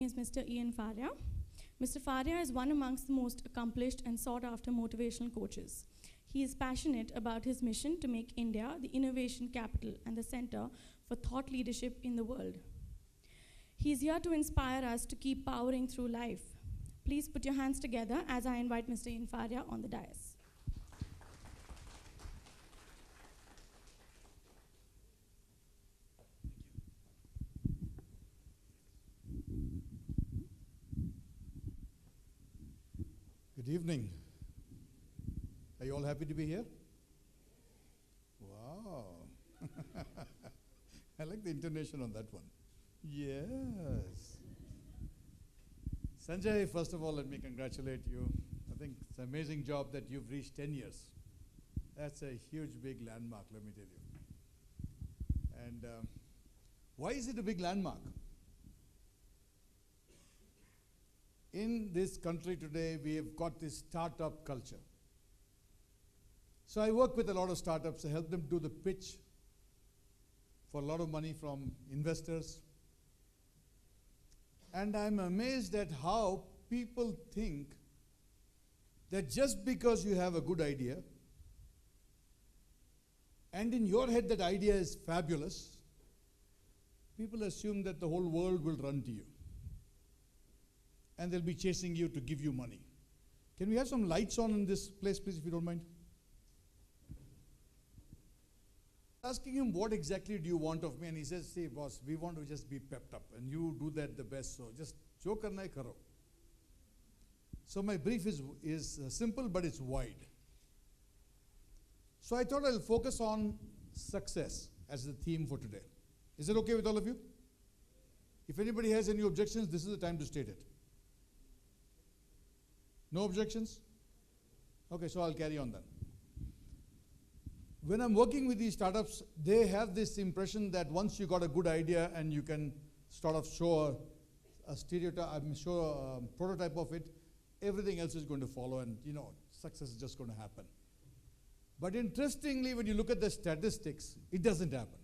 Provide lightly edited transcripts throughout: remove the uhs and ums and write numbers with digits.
Is Mr. Ian Faria. Mr. Faria is one amongst the most accomplished and sought-after motivational coaches. He is passionate about his mission to make India the innovation capital and the center for thought leadership in the world. He is here to inspire us to keep powering through life. Please put your hands together as I invite Mr. Ian Faria on the dais. Good evening. Are you all happy to be here? Wow. I like the intonation on that one. Yes. Sanjay, first of all, let me congratulate you. I think it's an amazing job that you've reached 10 years. That's a huge, big landmark, let me tell you. And why is it a big landmark? In this country today, we have got this startup culture. So I work with a lot of startups to help them do the pitch for a lot of money from investors. And I'm amazed at how people think that just because you have a good idea, and in your head that idea is fabulous, people assume that the whole world will run to you. And they'll be chasing you to give you money. Can we have some lights on in this place, please, if you don't mind? Asking him, what exactly do you want of me? And he says, see, boss, we want to just be pepped up. And you do that the best, so just jo karna hai karo. So my brief is simple, but it's wide. So I thought I'll focus on success as the theme for today. Is it okay with all of you? If anybody has any objections, this is the time to state it. No objections? Okay, so I'll carry on then. When I'm working with these startups, they have this impression that once you got a good idea and you can sort of show a stereotype, show a prototype of it, everything else is going to follow and, success is just going to happen. But interestingly, when you look at the statistics, it doesn't happen.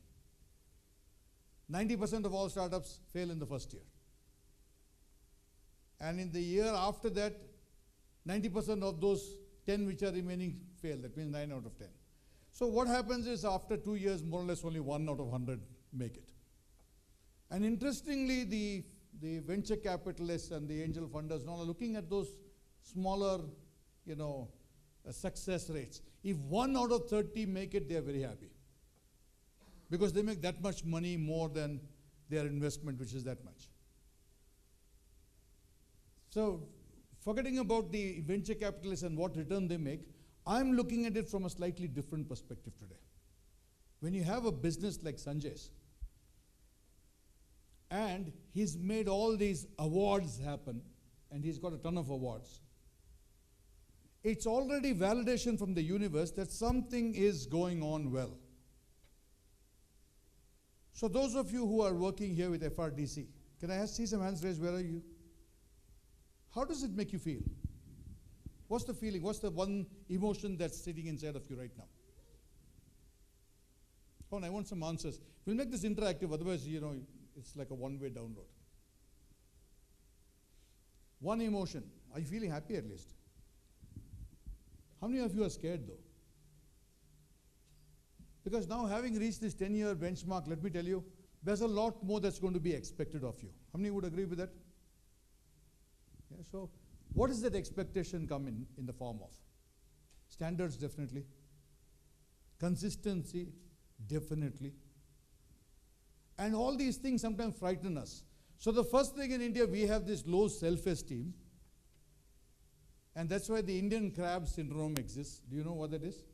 90% of all startups fail in the first year. And in the year after that, 90% of those 10 which are remaining fail. That means 9 out of 10. So what happens is after 2 years, more or less only 1 out of 100 make it. And interestingly, the venture capitalists and the angel funders now are looking at those smaller, success rates. If 1 out of 30 make it, they are very happy. Because they make that much money more than their investment, which is that much. So, forgetting about the venture capitalists and what return they make, I'm looking at it from a slightly different perspective today. When you have a business like Sanjay's, and he's made all these awards happen, and he's got a ton of awards, it's already validation from the universe that something is going on well. So those of you who are working here with FRDC, can I see some hands raised? Where are you? How does it make you feel? What's the feeling? What's the one emotion that's sitting inside of you right now? Oh, and I want some answers. We'll make this interactive, otherwise, it's like a one-way down road. One emotion. Are you feeling happy at least? How many of you are scared though? Because now having reached this 10-year benchmark, let me tell you, there's a lot more that's going to be expected of you. How many would agree with that? Yeah, so what does that expectation come in the form of? Standards, definitely. Consistency, definitely. And all these things sometimes frighten us. So the first thing in India, we have this low self-esteem. And that's why the Indian crab syndrome exists. Do you know what that is?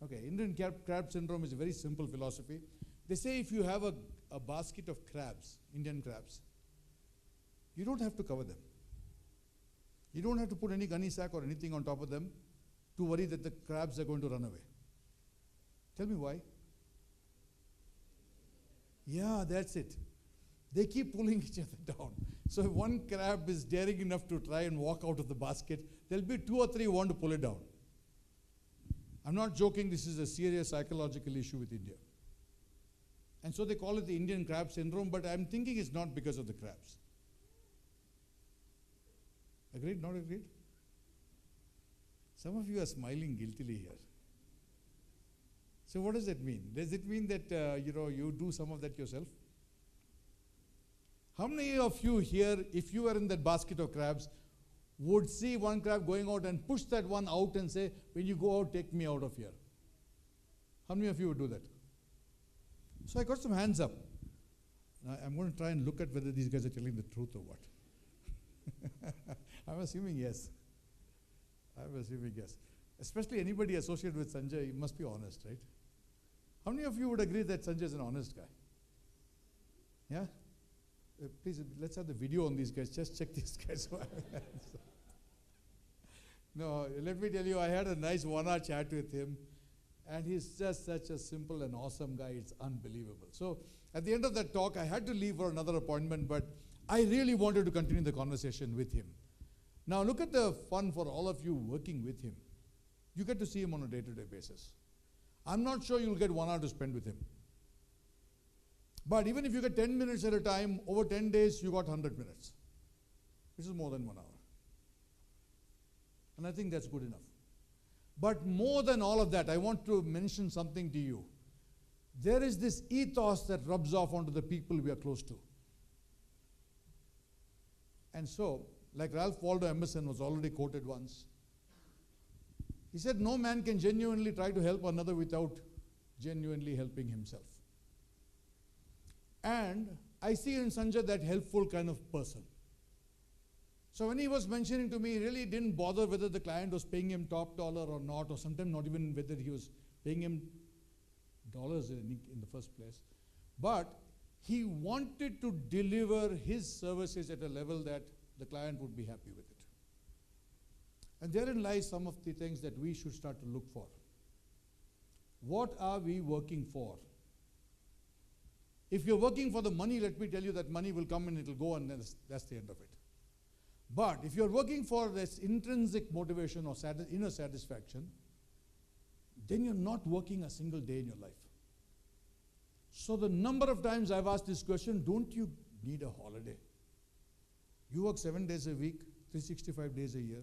Okay, Indian crab syndrome is a very simple philosophy. They say if you have a basket of crabs, Indian crabs, you don't have to cover them. You don't have to put any gunny sack or anything on top of them to worry that the crabs are going to run away. Tell me why? Yeah, that's it. They keep pulling each other down. So if one crab is daring enough to try and walk out of the basket, there'll be 2 or 3 who want to pull it down. I'm not joking, this is a serious psychological issue with India. And so they call it the Indian crab syndrome, but I'm thinking it's not because of the crabs. Agreed? Not agreed? Some of you are smiling guiltily here. So what does that mean? Does it mean that you do some of that yourself? How many of you here, if you were in that basket of crabs, would see one crab going out and push that one out and say, when you go out, take me out of here? How many of you would do that? So I got some hands up. Now I'm going to try and look at whether these guys are telling the truth or what. I'm assuming yes. I'm assuming yes. Especially anybody associated with Sanjay, he must be honest, right? How many of you would agree that Sanjay is an honest guy? Yeah? Please, let's have the video on these guys. Just check these guys. No, let me tell you, I had a nice 1-hour chat with him, and he's just such a simple and awesome guy. It's unbelievable. So at the end of that talk, I had to leave for another appointment, but I really wanted to continue the conversation with him. Now look at the fun for all of you working with him. You get to see him on a day-to-day basis. I'm not sure you'll get 1 hour to spend with him. But even if you get 10 minutes at a time, over 10 days, you got 100 minutes. This is more than 1 hour. And I think that's good enough. But more than all of that, I want to mention something to you. There is this ethos that rubs off onto the people we are close to. And so, like Ralph Waldo Emerson was already quoted once, he said, no man can genuinely try to help another without genuinely helping himself. And I see in Sanjay that helpful kind of person. So when he was mentioning to me, he really didn't bother whether the client was paying him top dollar or not, or sometimes not even whether he was paying him dollars in the first place. But he wanted to deliver his services at a level that the client would be happy with it. And therein lies some of the things that we should start to look for. What are we working for? If you're working for the money, let me tell you that money will come and it will go, and that's the end of it. But if you're working for this intrinsic motivation or inner satisfaction, then you're not working a single day in your life. So the number of times I've asked this question, don't you need a holiday? You work 7 days a week, 365 days a year.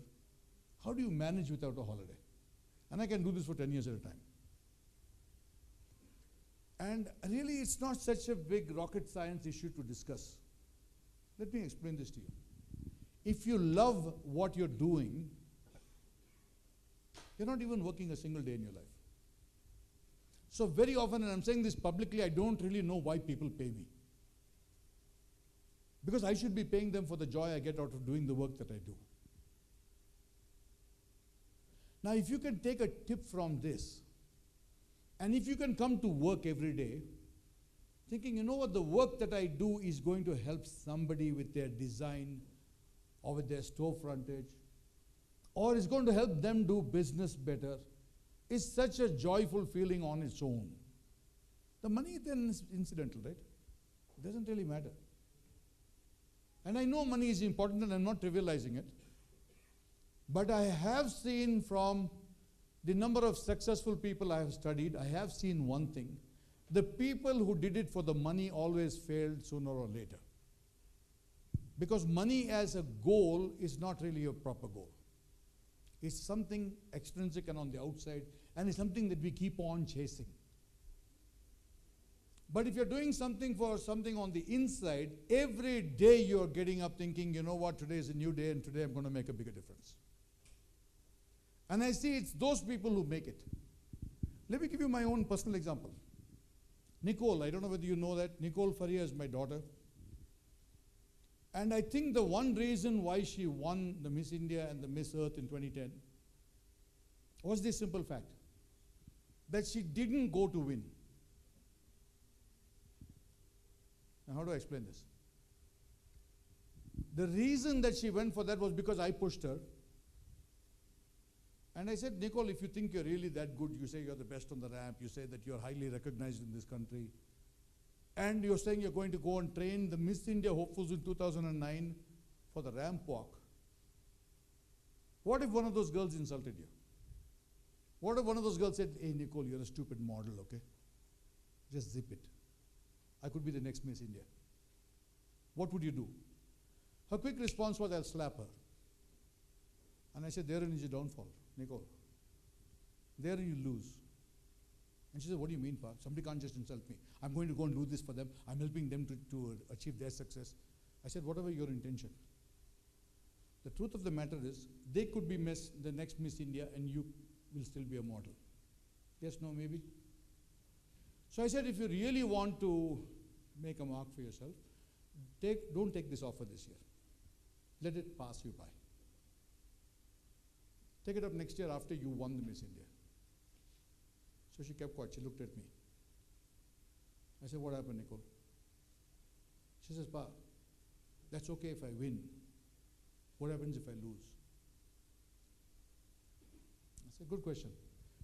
How do you manage without a holiday? And I can do this for 10 years at a time. And really, it's not such a big rocket science issue to discuss. Let me explain this to you. If you love what you're doing, you're not even working a single day in your life. So very often, and I'm saying this publicly, I don't really know why people pay me. Because I should be paying them for the joy I get out of doing the work that I do. Now, if you can take a tip from this, and if you can come to work every day, thinking, you know what, the work that I do is going to help somebody with their design, or with their store frontage, or is going to help them do business better, is such a joyful feeling on its own. The money then is incidental, right? It doesn't really matter. And I know money is important, and I'm not trivializing it. But I have seen from the number of successful people I have studied, I have seen one thing. The people who did it for the money always failed sooner or later. Because money as a goal is not really a proper goal. It's something extrinsic and on the outside, and it's something that we keep on chasing. But if you're doing something for something on the inside, every day you're getting up thinking, you know what, today is a new day, and today I'm going to make a bigger difference. And I see it's those people who make it. Let me give you my own personal example. Nicole, I don't know whether you know that. Nicole Faria is my daughter. And I think the one reason why she won the Miss India and the Miss Earth in 2010 was this simple fact, that she didn't go to win. Now, how do I explain this? The reason that she went for that was because I pushed her. And I said, Nicole, if you think you're really that good, you say you're the best on the ramp, you say that you're highly recognized in this country, and you're saying you're going to go and train the Miss India hopefuls in 2009 for the ramp walk. What if one of those girls insulted you? What if one of those girls said, hey, Nicole, you're a stupid model, okay? Just zip it. I could be the next Miss India. What would you do? Her quick response was, I'll slap her. And I said, therein is your downfall, Nicole. Therein you lose. And she said, what do you mean, Pa? Somebody can't just insult me. I'm going to go and do this for them. I'm helping them to achieve their success. I said, whatever your intention. The truth of the matter is, they could be the next Miss India and you will still be a model. Yes, no, maybe? So I said, if you really want to make a mark for yourself, don't take this offer this year. Let it pass you by. Take it up next year after you won the Miss India. So she kept quiet. She looked at me. I said, what happened, Nicole? She says, Pa, that's okay if I win. What happens if I lose? I said, good question.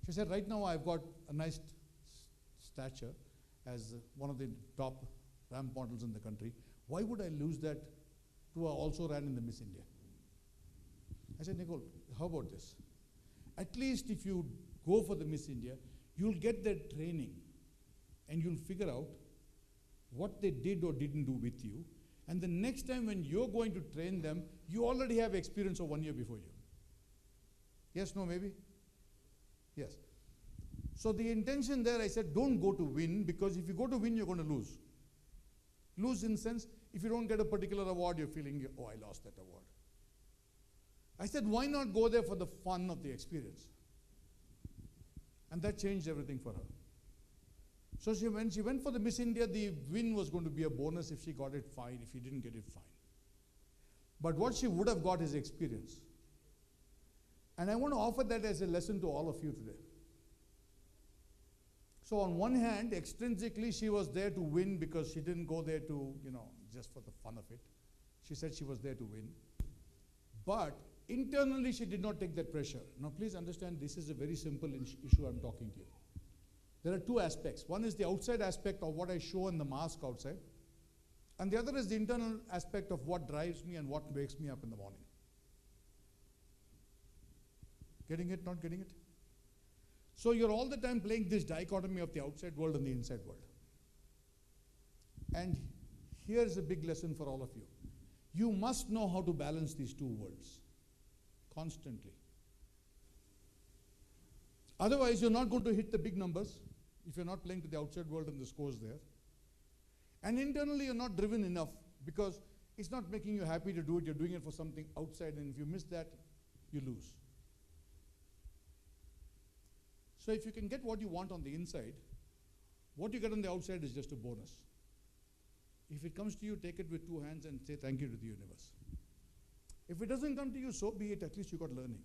She said, right now I've got a nice stature as one of the top ramp models in the country. Why would I lose that to also ran in the Miss India? I said, Nicole, how about this? At least if you go for the Miss India, you'll get that training and you'll figure out what they did or didn't do with you. And the next time when you're going to train them, you already have experience of 1 year before you. Yes, no, maybe? Yes. So the intention there, I said, don't go to win, because if you go to win, you're going to lose. Lose in the sense, if you don't get a particular award, you're feeling, oh, I lost that award. I said, why not go there for the fun of the experience? And that changed everything for her. So when she went for the Miss India, the win was going to be a bonus. If she got it, fine. If she didn't get it, fine. But what she would have got is experience. And I want to offer that as a lesson to all of you today. So on one hand, extrinsically, she was there to win because she didn't go there to, just for the fun of it. She said she was there to win. But internally, she did not take that pressure. Now, please understand, this is a very simple issue I'm talking to you. There are two aspects. One is the outside aspect of what I show in the mask outside. And the other is the internal aspect of what drives me and what wakes me up in the morning. Getting it, not getting it? So you're all the time playing this dichotomy of the outside world and the inside world. And here's a big lesson for all of you. You must know how to balance these two worlds constantly. Otherwise, you're not going to hit the big numbers if you're not playing to the outside world and the scores there. And internally, you're not driven enough because it's not making you happy to do it. You're doing it for something outside, and if you miss that, you lose. So if you can get what you want on the inside, what you get on the outside is just a bonus. If it comes to you, take it with two hands and say thank you to the universe. If it doesn't come to you, so be it. At least you got learning.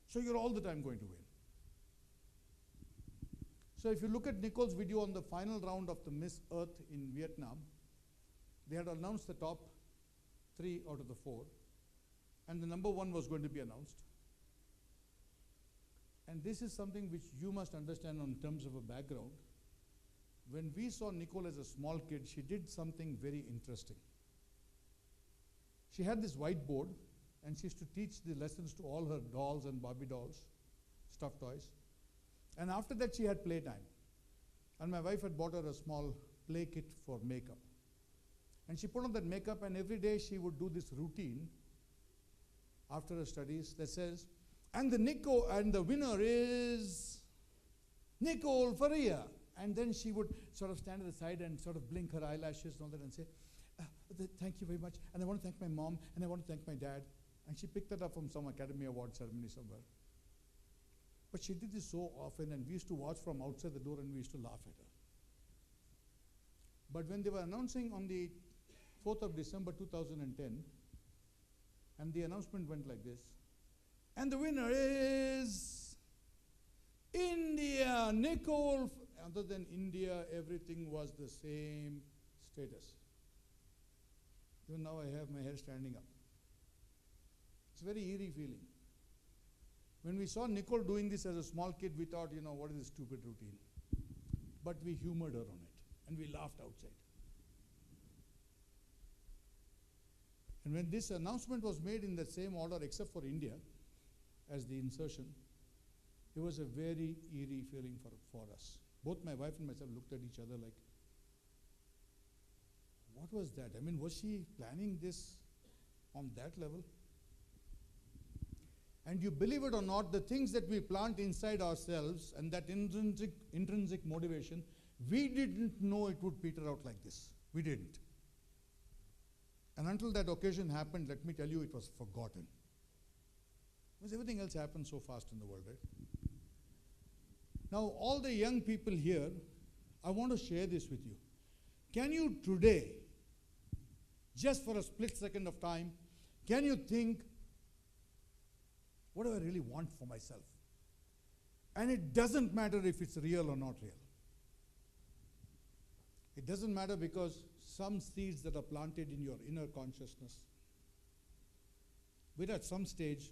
So you're all the time going to win. So if you look at Nicole's video on the final round of the Miss Earth in Vietnam, they had announced the top 3 out of the 4, and the number 1 was going to be announced. And this is something which you must understand in terms of a background. When we saw Nicole as a small kid, she did something very interesting. She had this whiteboard, and she used to teach the lessons to all her dolls and Barbie dolls, stuffed toys. And after that, she had playtime. And my wife had bought her a small play kit for makeup. And she put on that makeup, and every day she would do this routine after her studies that says, and the winner is Nicole Faria. And then she would sort of stand at the side and sort of blink her eyelashes and all that and say, thank you very much. And I want to thank my mom, and I want to thank my dad. And she picked that up from some Academy Award ceremony somewhere. But she did this so often, and we used to watch from outside the door, and we used to laugh at her. But when they were announcing on the 4th of December 2010, and the announcement went like this, and the winner is India, Nicole. Other than India, everything was the same status. Even now I have my hair standing up. It's a very eerie feeling. When we saw Nicole doing this as a small kid, we thought, what is this stupid routine? But we humored her on it, and we laughed outside. And when this announcement was made in the same order, except for India, as the insertion, it was a very eerie feeling for us. Both my wife and myself looked at each other like, what was that? I mean, was she planning this on that level? And you believe it or not, the things that we plant inside ourselves and that intrinsic motivation, we didn't know it would peter out like this. We didn't. And until that occasion happened, let me tell you, it was forgotten. Because everything else happens so fast in the world, right? Now, all the young people here, I want to share this with you. Can you today, just for a split second of time, can you think, what do I really want for myself? And it doesn't matter if it's real or not real. It doesn't matter because some seeds that are planted in your inner consciousness will at some stage,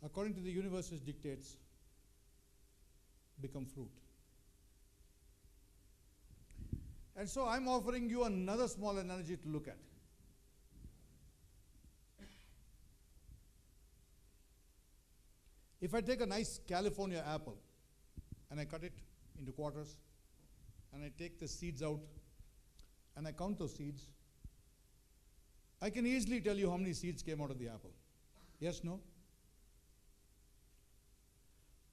according to the universe's dictates, become fruit. And so I'm offering you another small analogy to look at. If I take a nice California apple and I cut it into quarters and I take the seeds out and I count those seeds, I can easily tell you how many seeds came out of the apple. Yes, no?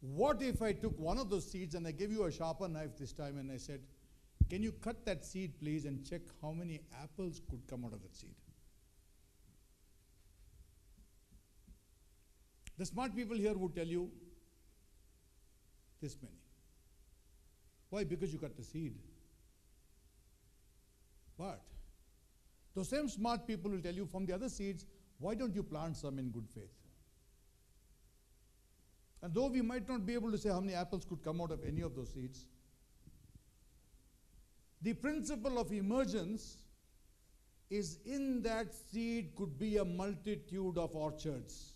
What if I took one of those seeds and I gave you a sharper knife this time and I said, can you cut that seed please and check how many apples could come out of that seed? The smart people here would tell you this many. Why? Because you cut the seed. But those same smart people will tell you from the other seeds, why don't you plant some in good faith? And though we might not be able to say how many apples could come out of any of those seeds, the principle of emergence is in that seed could be a multitude of orchards.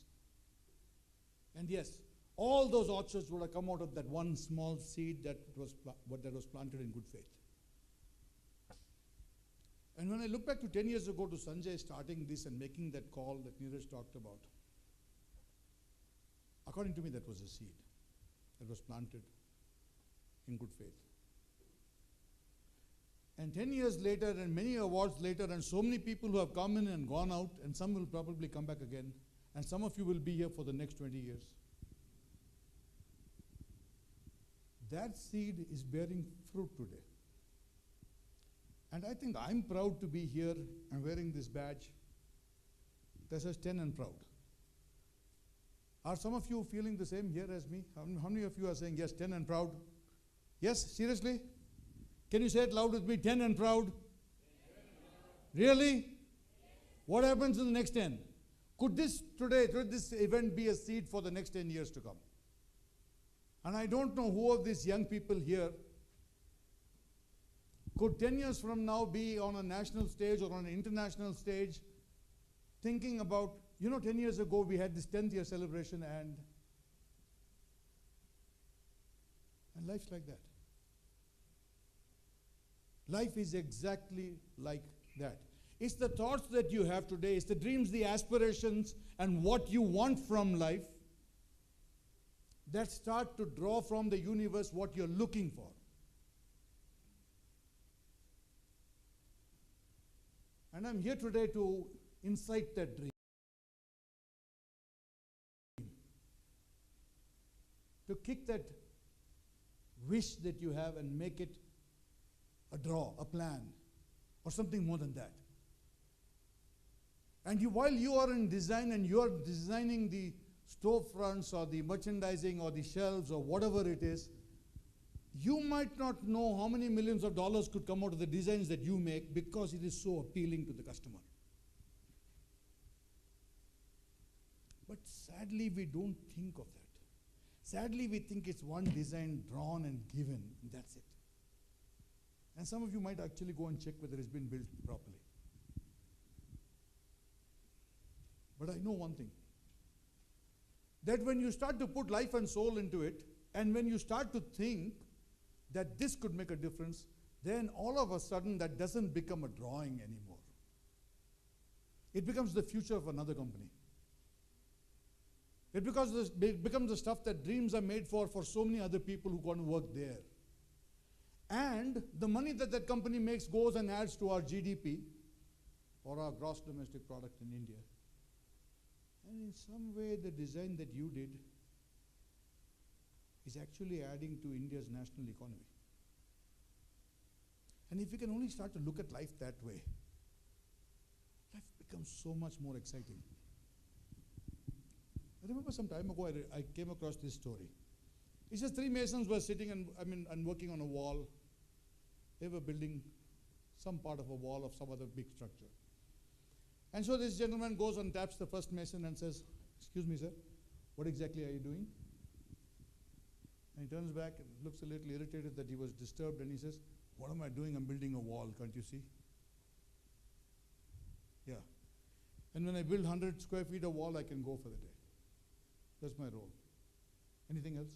And yes, all those orchards would have come out of that one small seed that was planted in good faith. And when I look back to 10 years ago to Sanjay starting this and making that call that Neeraj talked about, according to me, that was a seed that was planted in good faith. And 10 years later, and many awards later, and so many people who have come in and gone out, and some will probably come back again, and some of you will be here for the next 20 years. That seed is bearing fruit today. And I think I'm proud to be here and wearing this badge that says 10 and proud. Are some of you feeling the same here as me? How many of you are saying yes, 10 and proud? Yes, seriously? Can you say it loud with me, 10 and proud? Really? What happens in the next 10? Could this event be a seed for the next 10 years to come? And I don't know who of these young people here could 10 years from now be on a national stage or on an international stage thinking about, 10 years ago we had this 10th year celebration and life's like that. Life is exactly like that. It's the thoughts that you have today, it's the dreams, the aspirations, and what you want from life that start to draw from the universe what you're looking for. And I'm here today to incite that dream. To kick that wish that you have and make it a draw, a plan, or something more than that. And while you are in design and you are designing the storefronts or the merchandising or the shelves or whatever it is, you might not know how many millions of dollars could come out of the designs that you make because it is so appealing to the customer. But sadly, we don't think of that. Sadly, we think it's one design drawn and given, and that's it. And some of you might actually go and check whether it's been built properly. But I know one thing, that when you start to put life and soul into it, and when you start to think that this could make a difference, then all of a sudden that doesn't become a drawing anymore. It becomes the future of another company. It becomes the stuff that dreams are made for so many other people who want to work there. And the money that that company makes goes and adds to our GDP, or our gross domestic product in India. And in some way, the design that you did is actually adding to India's national economy. And if you can only start to look at life that way, life becomes so much more exciting. I remember some time ago, I came across this story. It says 3 masons were sitting and working on a wall. They were building some part of a wall of some other big structure. And so this gentleman goes and taps the first mason and says, "Excuse me, sir, what exactly are you doing?" And he turns back and looks a little irritated that he was disturbed, and he says, "What am I doing? I'm building a wall, can't you see?" "Yeah. And when I build 100 square feet of wall, I can go for the day. That's my role. Anything else?"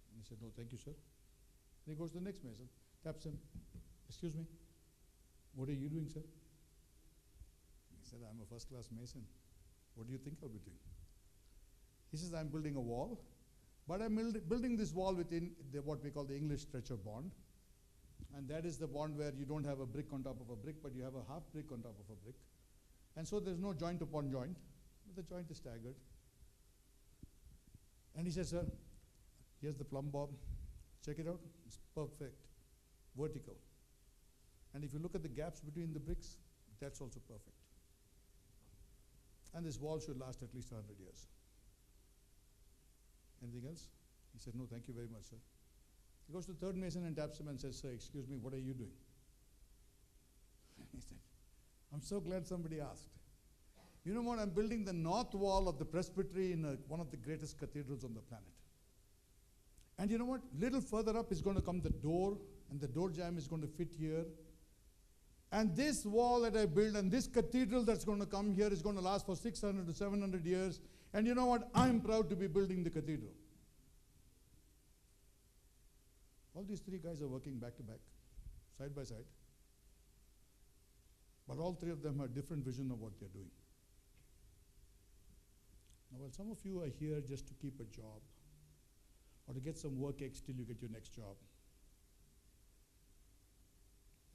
And he said, "No, thank you, sir." Then he goes to the next mason, taps him. "Excuse me, what are you doing, sir?" He said, "I'm a first-class mason. What do you think I'll be doing?" He says, "I'm building a wall, but I'm building this wall within what we call the English stretcher bond. And that is the bond where you don't have a brick on top of a brick, but you have a half brick on top of a brick. And so there's no joint upon joint, but the joint is staggered." And he says, "Sir, here's the plumb bob. Check it out. It's perfect. Vertical. And if you look at the gaps between the bricks, that's also perfect. And this wall should last at least 100 years. Anything else?" He said, "No, thank you very much, sir." He goes to the third mason and taps him and says, "Sir, excuse me, what are you doing?" And he said, "I'm so glad somebody asked. You know what? I'm building the north wall of the presbytery in one of the greatest cathedrals on the planet. And you know what? Little further up is going to come the door, and the door jamb is going to fit here. And this wall that I build and this cathedral that's going to come here is going to last for 600 to 700 years. And you know what? I'm proud to be building the cathedral." All these 3 guys are working back to back, side by side. But all 3 of them have different vision of what they're doing. Now, while some of you are here just to keep a job or to get some work X till you get your next job,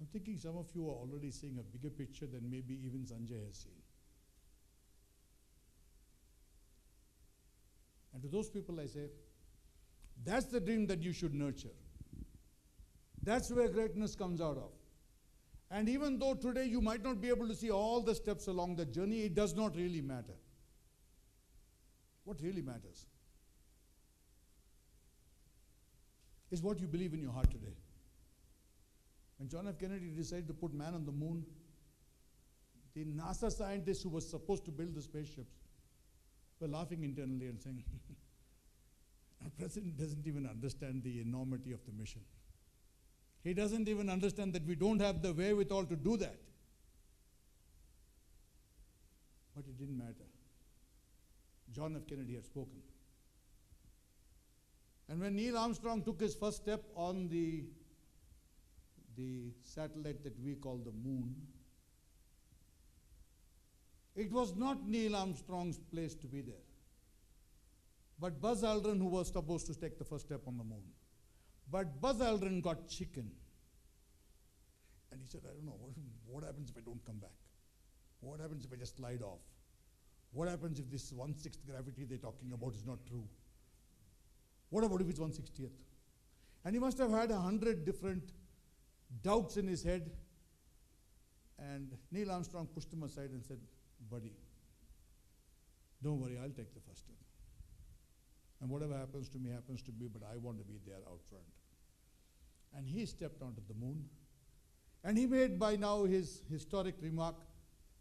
I'm thinking some of you are already seeing a bigger picture than maybe even Sanjay has seen. And to those people I say, that's the dream that you should nurture. That's where greatness comes out of. And even though today you might not be able to see all the steps along the journey, it does not really matter. What really matters is what you believe in your heart today. When John F. Kennedy decided to put man on the moon, the NASA scientists who were supposed to build the spaceships were laughing internally and saying, "Our president doesn't even understand the enormity of the mission. He doesn't even understand that we don't have the wherewithal to do that." But it didn't matter. John F. Kennedy had spoken. And when Neil Armstrong took his first step on the satellite that we call the moon, it was not Neil Armstrong's place to be there, but Buzz Aldrin, who was supposed to take the first step on the moon. But Buzz Aldrin got chicken. And he said, "I don't know, what happens if I don't come back? What happens if I just slide off? What happens if this 1/6 gravity they're talking about is not true? What about if it's 1/60th? And he must have had 100 different doubts in his head. And Neil Armstrong pushed him aside and said, "Buddy, don't worry, I'll take the first step. And whatever happens to me, but I want to be there out front." And he stepped onto the moon. And he made by now his historic remark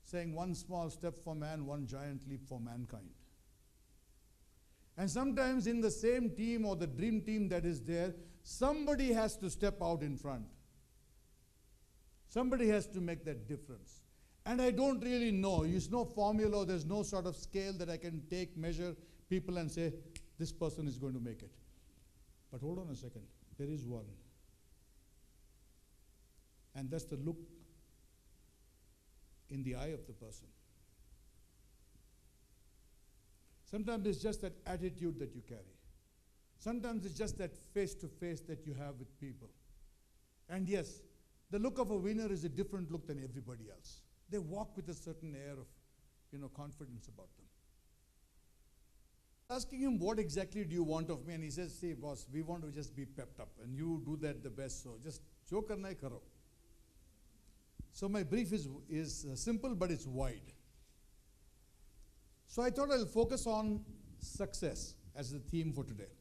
saying, "One small step for man, one giant leap for mankind." And sometimes in the same team or the dream team that is there, somebody has to step out in front. Somebody has to make that difference. And I don't really know. There's no formula, there's no sort of scale that I can take, measure people and say, this person is going to make it. But hold on a second. There is one. And that's the look in the eye of the person. Sometimes it's just that attitude that you carry. Sometimes it's just that face-to-face that you have with people. And yes, the look of a winner is a different look than everybody else. They walk with a certain air of, confidence about them. Asking him, what exactly do you want of me? And he says, see, boss, we want to just be pepped up, and you do that the best, so just jo karna hai karo. So my brief is simple, but it's wide. So I thought I'll focus on success as the theme for today.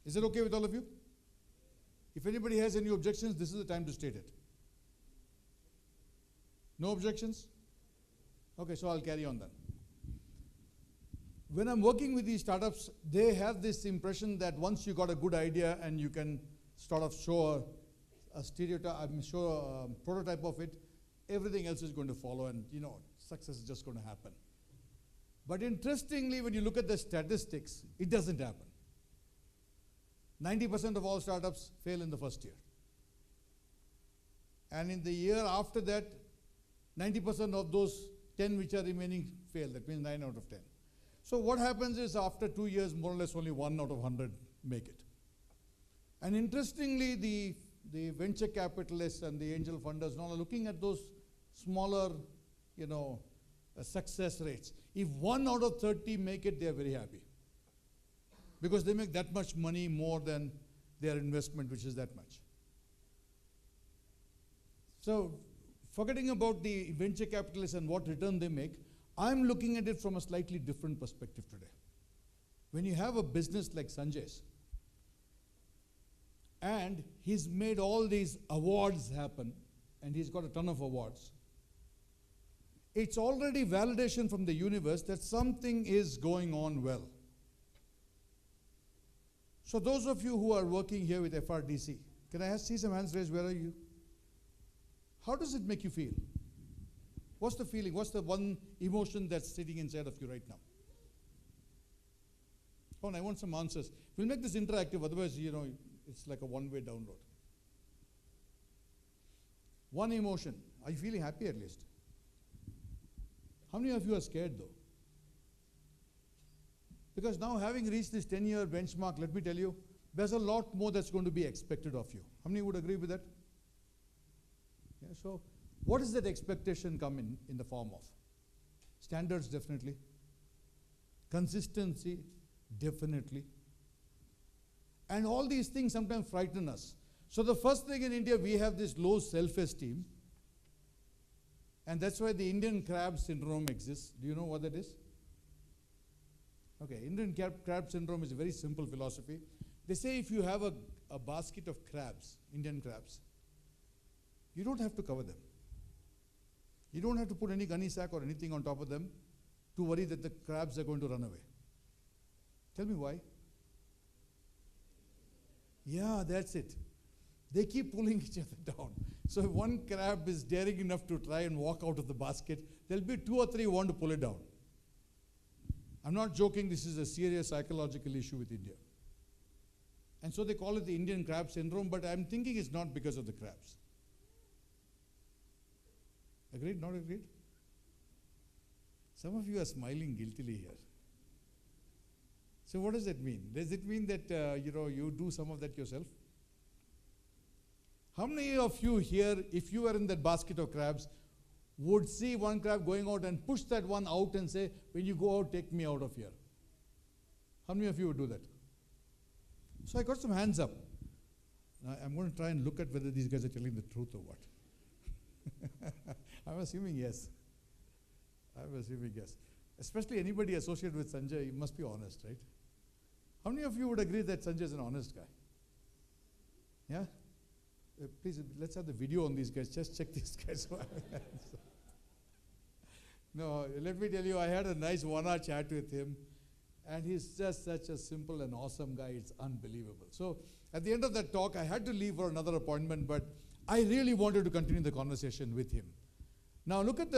Is it okay with all of you? If anybody has any objections, this is the time to state it. No objections? Okay, so I'll carry on then. When I'm working with these startups, they have this impression that once you got a good idea and you can sort of show a stereotype, show a prototype of it, everything else is going to follow, and success is just going to happen. But interestingly, when you look at the statistics, it doesn't happen. 90% of all startups fail in the first year. And in the year after that, 90% of those 10 which are remaining fail. That means 9 out of 10. So what happens is after 2 years, more or less only 1 out of 100 make it. And interestingly, the venture capitalists and the angel funders now are looking at those smaller, success rates. If 1 out of 30 make it, they are very happy. Because they make that much money more than their investment, which is that much. So, forgetting about the venture capitalists and what return they make, I'm looking at it from a slightly different perspective today. When you have a business like Sanjay's, and he's made all these awards happen, and he's got a ton of awards, it's already validation from the universe that something is going on well. So those of you who are working here with FRDC, can I see some hands raised? Where are you? How does it make you feel? What's the feeling? What's the one emotion that's sitting inside of you right now? Come on, I want some answers. We'll make this interactive, otherwise, it's like a one-way download. One emotion. Are you feeling happy at least? How many of you are scared though? Because now, having reached this 10-year benchmark, let me tell you, there's a lot more that's going to be expected of you. How many would agree with that? Yeah, so what does that expectation come in the form of? Standards, definitely. Consistency, definitely. And all these things sometimes frighten us. So the first thing in India, we have this low self-esteem. And that's why the Indian crab syndrome exists. Do you know what that is? Okay, Indian crab syndrome is a very simple philosophy. They say if you have a basket of crabs, Indian crabs, you don't have to cover them. You don't have to put any gunny sack or anything on top of them to worry that the crabs are going to run away. Tell me why? Yeah, that's it. They keep pulling each other down. So if one crab is daring enough to try and walk out of the basket, there'll be 2 or 3 who want to pull it down. I'm not joking, this is a serious psychological issue with India. And so they call it the Indian crab syndrome, but I'm thinking it's not because of the crabs. Agreed? Not agreed? Some of you are smiling guiltily here. So what does that mean? Does it mean that you do some of that yourself? How many of you here, if you were in that basket of crabs, would see one crab going out and push that one out and say, when you go out, take me out of here? How many of you would do that? So I got some hands up. Now I'm going to try and look at whether these guys are telling the truth or what. I'm assuming yes. I'm assuming yes. Especially anybody associated with Sanjay, you must be honest, right? How many of you would agree that Sanjay is an honest guy? Yeah? Please, let's have the video on these guys. Just check these guys. No, let me tell you, I had a nice 1-hour chat with him, and he's just such a simple and awesome guy. It's unbelievable. So at the end of that talk, I had to leave for another appointment, but I really wanted to continue the conversation with him. Now look at the